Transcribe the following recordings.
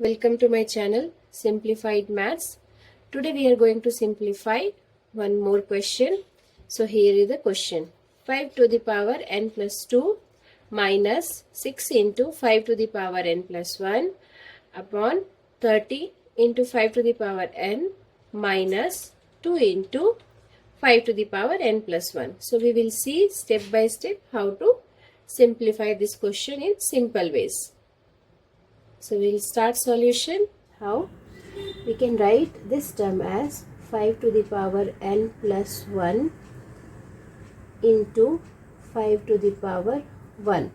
Welcome to my channel Simplified Maths. Today we are going to simplify one more question. So here is the question. 5 to the power n plus 2 minus 6 into 5 to the power n plus 1 upon 30 into 5 to the power n minus 2 into 5 to the power n plus 1. So we will see step by step how to simplify this question in simple ways. So we will start solution. How? We can write this term as 5 to the power n plus 1 into 5 to the power 1.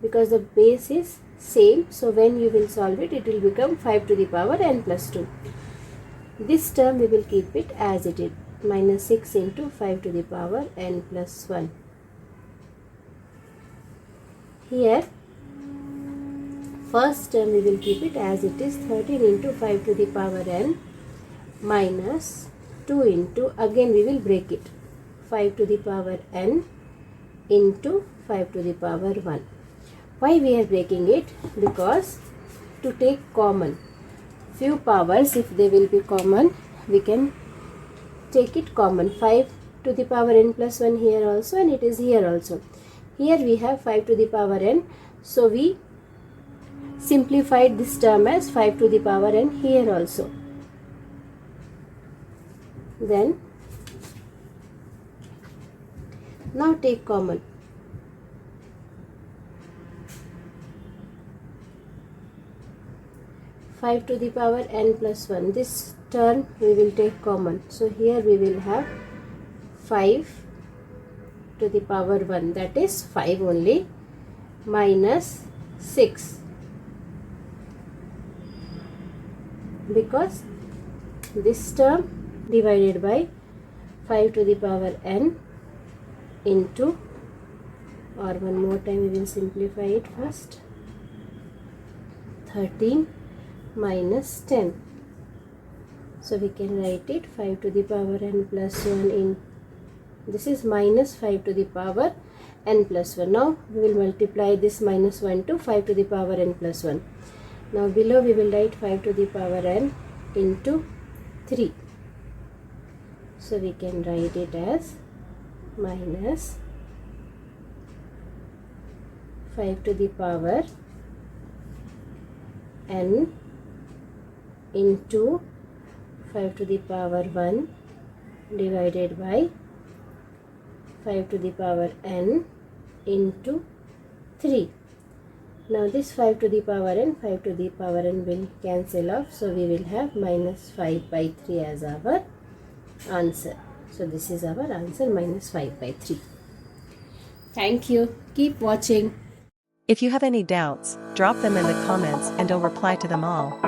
Because the base is same, so when you will solve it, it will become 5 to the power n plus 2. This term we will keep it as it is, minus 6 into 5 to the power n plus 1. Here, first term we will keep it as it is, 13 into 5 to the power n minus 2 into, again we will break it, 5 to the power n into 5 to the power 1. Why we are breaking it? Because to take common few powers, if they will be common, we can take it common. 5 to the power n plus 1 here also, and it is here also. Here we have 5 to the power n, so we simplified this term as 5 to the power n here also. Then now take common. Five to the power n plus 1. This term we will take common. So here we will have 5 to the power 1, that is 5 only, minus 6. Because this term divided by 5 to the power n into, or one more time we will simplify it first, 13 minus 10. So we can write it 5 to the power n plus 1 in, this is minus 5 to the power n plus 1. Now we will multiply this minus 1 to 5 to the power n plus 1. Now below we will write 5 to the power n into 3. So we can write it as minus 5 to the power n into 5 to the power 1 divided by 5 to the power n into 3. Now this 5 to the power n, 5 to the power n will cancel off, so we will have minus 5 by 3 as our answer. So this is our answer, minus 5 by 3. Thank you. Keep watching. If you have any doubts, drop them in the comments and I'll reply to them all.